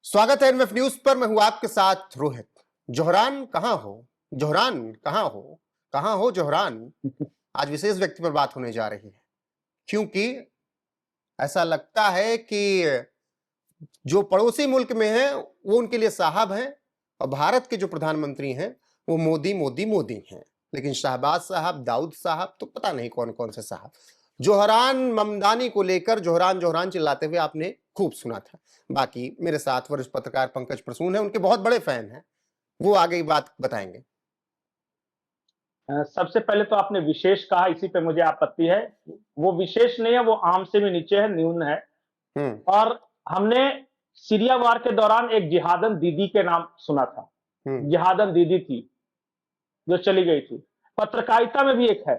स्वागत है NF news पर। मैं हूं आपके साथ रोहित। जोहरान कहां हो, जोहरान कहां हो, कहां हो जोहरान। आज विशेष व्यक्ति पर बात होने जा रही है, क्योंकि ऐसा लगता है कि जो पड़ोसी मुल्क में है वो उनके लिए साहब हैं और भारत के जो प्रधानमंत्री हैं वो मोदी मोदी मोदी हैं। लेकिन शहबाज साहब, दाऊद साहब, तो पता नहीं कौन कौन से साहब। जोहरान ममदानी को लेकर जोहरान जोहरान चिल्लाते हुए आपने खूब सुना था। बाकी मेरे साथ वरिष्ठ पत्रकार पंकज प्रसून है, उनके बहुत बड़े फैन हैं, वो आगे की बात बताएंगे। सबसे पहले तो आपने विशेष कहा, इसी पे मुझे आपत्ति है। वो विशेष नहीं है, वो आम से भी नीचे है, न्यून है। और हमने सीरिया वार के दौरान एक जिहादन दीदी के नाम सुना था। जिहादन दीदी थी जो चली गई थी। पत्रकारिता में भी एक है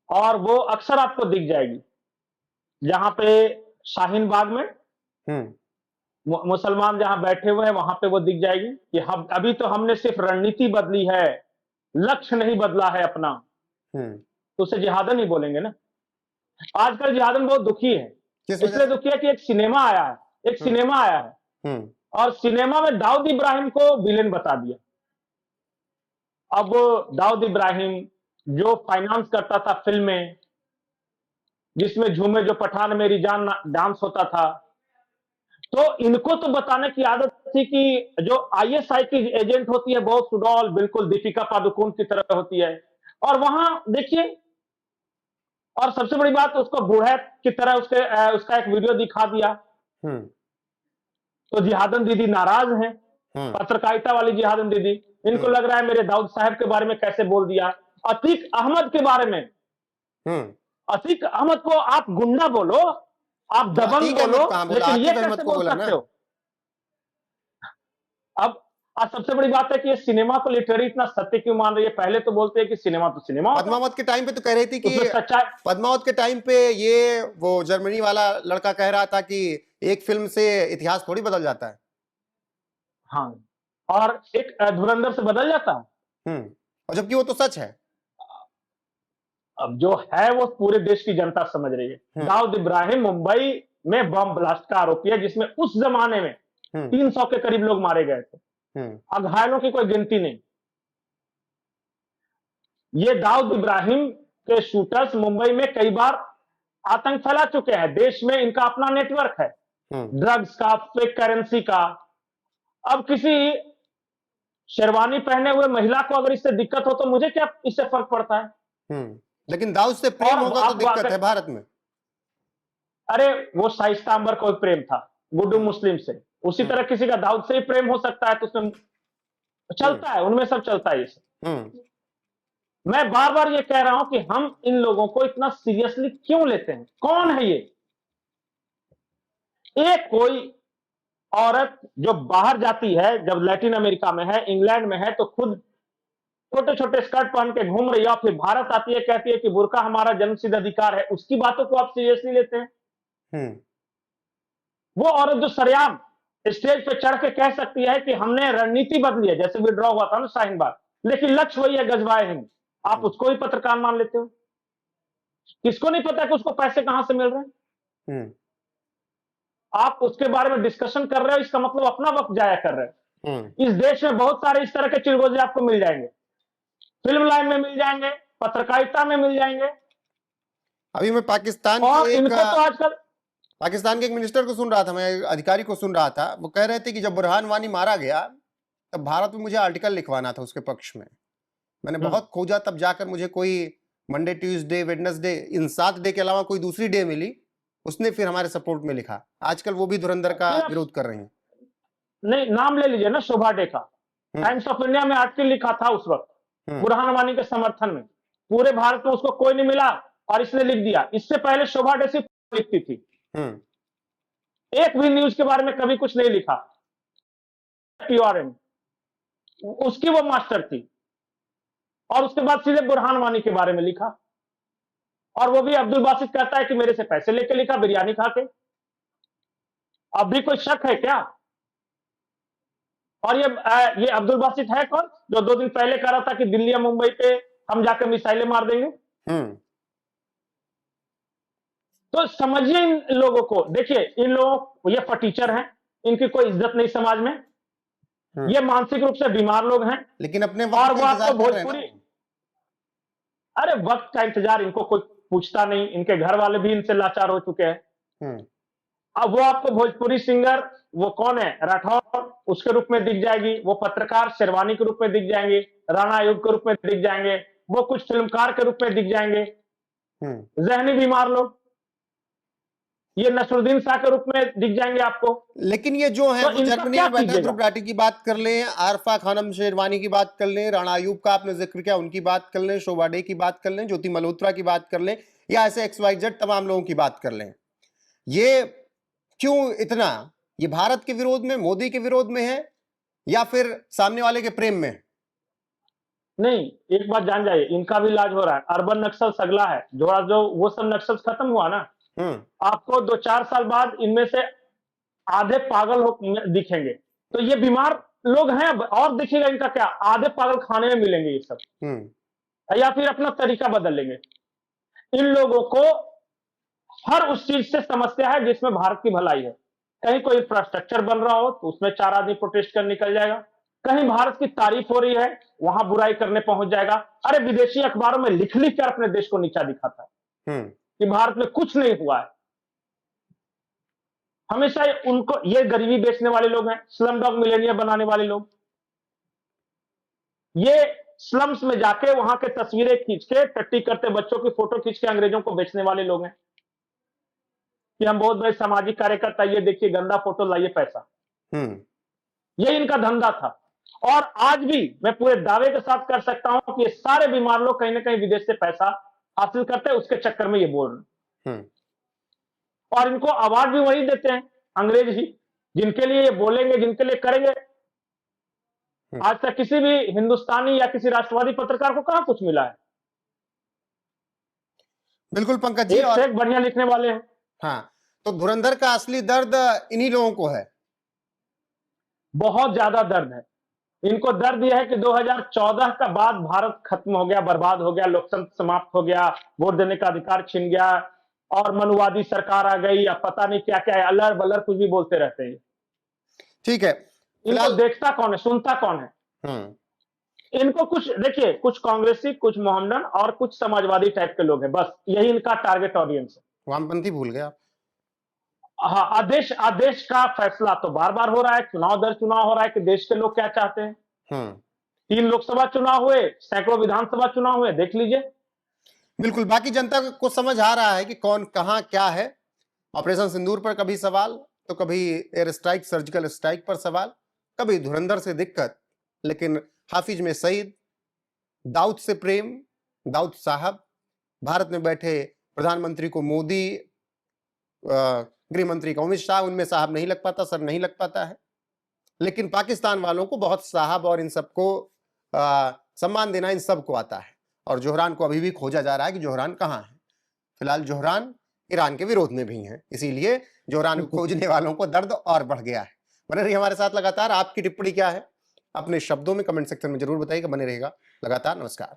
और वो अक्सर आपको दिख जाएगी। जहां पे शाहीन बाग में मुसलमान जहां बैठे हुए हैं वहां पे वो दिख जाएगी कि हम अभी तो हमने सिर्फ रणनीति बदली है, लक्ष्य नहीं बदला है अपना। तो उसे जिहादन ही बोलेंगे ना। आजकल जिहादन बहुत दुखी है। इसलिए दुखी है कि एक सिनेमा आया है, और सिनेमा में दाऊद इब्राहिम को विलेन बता दिया। अब दाऊद इब्राहिम जो फाइनेंस करता था फिल्में, जिसमें झूमे जो पठान मेरी जान डांस होता था, तो इनको तो बताने की आदत थी कि जो आईएसआई की एजेंट होती है, बहुत सुडौल, बिल्कुल दीपिका पादुकोण की तरह होती है। और वहां देखिए, और सबसे बड़ी बात, उसको बूढ़े की तरह उसका एक वीडियो दिखा दिया। तो जिहादन दीदी नाराज हैं, पत्रकारिता वाली जिहादन दीदी। इनको लग रहा है मेरे दाऊद साहब के बारे में कैसे बोल दिया। अतीक अहमद के बारे में, अतीक अहमद को आप गुंडा बोलो, आप दबंग बोलो, लेकिन ये कैसे बोल सकते हो। अब सबसे बड़ी बात है कि ये सिनेमा को लिटरेरी इतना सत्य क्यों मान रही है। पहले तो बोलते हैं कि सिनेमा तो सिनेमा। पद्मावत के टाइम पे तो कह रही थी कि पद्मावत के टाइम पे ये वो जर्मनी वाला लड़का कह रहा था कि एक फिल्म से इतिहास थोड़ी बदल जाता है। हाँ, और एक धुरंधर से बदल जाता है। और जबकि वो तो सच है। अब जो है वो पूरे देश की जनता समझ रही है। दाऊद इब्राहिम मुंबई में बम ब्लास्ट का आरोपी है, जिसमें उस जमाने में 300 के करीब लोग मारे गए थे। अब घायलों की कोई गिनती नहीं। ये दाऊद इब्राहिम के शूटर्स मुंबई में कई बार आतंक फैला चुके हैं। देश में इनका अपना नेटवर्क है, ड्रग्स का, फेक करेंसी का। अब किसी शेरवानी पहने हुए महिला को अगर इससे दिक्कत हो तो मुझे क्या इससे फर्क पड़ता है। लेकिन दाऊद से प्रेम होगा तो दिक्कत है भारत में। अरे वो शाइस्ता अंबर को प्रेम था गुड्डू मुस्लिम से, उसी तरह किसी का दाऊद से ही प्रेम हो सकता है। तो उसमें चलता है, उनमें सब चलता है ये सब। मैं बार बार ये कह रहा हूं कि हम इन लोगों को इतना सीरियसली क्यों लेते हैं। कौन है ये? एक कोई औरत जो बाहर जाती है, जब लैटिन अमेरिका में है, इंग्लैंड में है, तो खुद छोटे छोटे स्कर्ट पहन के घूम रही है, फिर भारत आती है, कहती है कि बुर्का हमारा जन्मसिद्ध अधिकार है। उसकी बातों को आप सीरियसली लेते हैं। वो औरत जो सरेआम स्टेज पे चढ़ के कह सकती है कि हमने रणनीति बदली है, जैसे विड्रॉ हुआ था ना शाहीन बाग, लेकिन लक्ष्य वही है, गजवाए हिंद। आप उसको ही पत्रकार मान लेते हो। किसको नहीं पता कि उसको पैसे कहां से मिल रहे हैं। आप उसके बारे में डिस्कशन कर रहे हो, इसका मतलब अपना वक्त जाया कर रहे हो। इस देश में बहुत सारे इस तरह के चिलगोजे आपको मिल जाएंगे, फिल्म लाइन में मिल जाएंगे, पत्रकारिता में मिल जाएंगे। अभी मैं पाकिस्तान के एक मिनिस्टर को सुन रहा था, मैं अधिकारी को सुन रहा था। वो कह रहे थे कि जब बुरहान वानी मारा गया तब भारत में मुझे आर्टिकल लिखवाना था उसके पक्ष में। मैंने बहुत खोजा, तब जाकर मुझे कोई मंडे, ट्यूसडे, वेडनेसडे, इन 7 डे के अलावा कोई दूसरी डे मिली। उसने फिर हमारे सपोर्ट में लिखा। आजकल वो भी धुरंधर का विरोध कर रहे हैं। नहीं, नाम ले लीजिए ना, शोभा डे का टाइम्स ऑफ इंडिया में आर्टिकल लिखा था उस वक्त बुरहान वानी के समर्थन में। पूरे भारत में उसको कोई नहीं मिला और इसने लिख दिया। इससे पहले शोभा डे सिर्फ लिखती थी, एक भी न्यूज के बारे में कभी कुछ नहीं लिखा। PRN उसकी वो मास्टर थी, और उसके बाद सीधे बुरहान वानी के बारे में लिखा। और वो भी अब्दुल बासित कहता है कि मेरे से पैसे लेके लिखा, बिरयानी खा के। अब भी कोई शक है क्या? और ये अब्दुल बासित है कौन, जो 2 दिन पहले कह रहा था कि दिल्ली या मुंबई पे हम जाकर मिसाइलें मार देंगे। तो समझिए इन लोगों को, देखिए इन लोगों, ये फटीचर हैं, इनकी कोई इज्जत नहीं समाज में, ये मानसिक रूप से बीमार लोग हैं, लेकिन अपने और वक्त वो का आपको इंतजार कर रहे हैं भोजपुरी, ना। अरे वक्त का इंतजार इनको कोई पूछता नहीं, इनके घर वाले भी इनसे लाचार हो चुके हैं। हम्म। अब वो आपको भोजपुरी सिंगर, वो कौन है, राठौर, उसके रूप में दिख जाएगी, वो पत्रकार शेरवानी के रूप में दिख जाएंगे, राणा आयुब के रूप में दिख जाएंगे, वो कुछ फिल्मकार के रूप में दिख जाएंगे, जहनी बीमार लोग, ये नसरुद्दीन शाह के रूप में दिख जाएंगे आपको। लेकिन ये जो है तो वो इनका जर्मनी क्या में बैठा है, कीजिएगा? ध्रुव राठी की बात कर लें, आरफा खानम शेरवानी की बात कर लें, राणा आयूब का आपने जिक्र किया उनकी बात कर लें, शोभा डे की बात कर लें, ज्योति मल्होत्रा की बात कर लें, या ऐसे XYZ तमाम लोगों की बात कर लें, ये क्यों इतना, ये भारत के विरोध में, मोदी के विरोध में है, या फिर सामने वाले के प्रेम में? नहीं, एक बात जान जाइए, इनका भी इलाज हो रहा है, अर्बन नक्सल सगला है, जो वो सब नक्सल खत्म हुआ ना, आपको 2-4 साल बाद इनमें से आधे पागल हो दिखेंगे। तो ये बीमार लोग हैं, और देखिएगा इनका क्या, आधे पागल खाने में मिलेंगे ये सब, या फिर अपना तरीका बदल लेंगे। इन लोगों को हर उस चीज से समस्या है जिसमें भारत की भलाई है। कहीं कोई इंफ्रास्ट्रक्चर बन रहा हो तो उसमें 4 आदमी प्रोटेस्ट कर निकल जाएगा, कहीं भारत की तारीफ हो रही है वहां बुराई करने पहुंच जाएगा। अरे विदेशी अखबारों में लिख लिख कर अपने देश को नीचा दिखाता है कि भारत में कुछ नहीं हुआ है। हमेशा उनको, ये गरीबी बेचने वाले लोग हैं, स्लम डॉग मिलेनियर बनाने वाले लोग, ये स्लम्स में जाके वहां के तस्वीरें खींच के, टट्टी करते बच्चों की फोटो खींच के अंग्रेजों को बेचने वाले लोग हैं कि हम बहुत बड़े सामाजिक कार्यकर्ता, ये देखिए गंदा फोटो लाइए पैसा। ये इनका धंधा था, और आज भी मैं पूरे दावे के साथ कर सकता हूं कि ये सारे बीमार लोग कहीं ना कहीं विदेश से पैसा हासिल करते हैं, उसके चक्कर में ये बोल रहे हैं। और इनको अवार्ड भी वही देते हैं, अंग्रेज ही, जिनके लिए ये बोलेंगे, जिनके लिए करेंगे। आज तक किसी भी हिंदुस्तानी या किसी राष्ट्रवादी पत्रकार को कहां कुछ मिला है? बिल्कुल पंकज जी, एक से और एक बढ़िया लिखने वाले हैं। हाँ, तो धुरंधर का असली दर्द इन्हीं लोगों को है, बहुत ज्यादा दर्द है इनको। दर्द यह है कि 2014 का बाद भारत खत्म हो गया, बर्बाद हो गया, लोकतंत्र समाप्त हो गया, वोट देने का अधिकार छिन गया, और मनुवादी सरकार आ गई, या पता नहीं क्या क्या है, अलर बलर कुछ भी बोलते रहते हैं। ठीक है, इनको देखता कौन है, सुनता कौन है? इनको कुछ देखिए, कुछ कांग्रेसी, कुछ मोहम्मदन और कुछ समाजवादी टाइप के लोग हैं, बस यही इनका टारगेट ऑडियंस है। वामपंथी भूल गया। हाँ, आदेश का फैसला तो बार बार हो रहा है, चुनाव दर चुनाव हो रहा है कि देश के लोग क्या चाहते हैं। 3 लोकसभा चुनाव हुए, सैकड़ों विधानसभा चुनाव हुए, देख लीजिए। बिल्कुल, बाकी जनता को समझ आ रहा है कि कौन कहां क्या है। ऑपरेशन सिंदूर पर कभी सवाल, तो कभी एयर स्ट्राइक, सर्जिकल स्ट्राइक पर सवाल, कभी धुरंधर से दिक्कत, लेकिन हाफिज में सईद, दाऊद से प्रेम, दाऊद साहब, भारत में बैठे प्रधानमंत्री को मोदी, गृह मंत्री को अमित शाह, उनमें साहब नहीं लग पाता, सर नहीं लग पाता है, लेकिन पाकिस्तान वालों को बहुत साहब और इन सबको सम्मान देना इन सबको आता है। और जोहरान को अभी भी खोजा जा रहा है कि जोहरान कहाँ है। फिलहाल जोहरान ईरान के विरोध में भी हैं, इसीलिए जोहरान को खोजने वालों को दर्द और बढ़ गया है। बने रहिए हमारे साथ लगातार। आपकी टिप्पणी क्या है अपने शब्दों में कमेंट सेक्शन में जरूर बताइएगा। बने रहेगा लगातार। नमस्कार।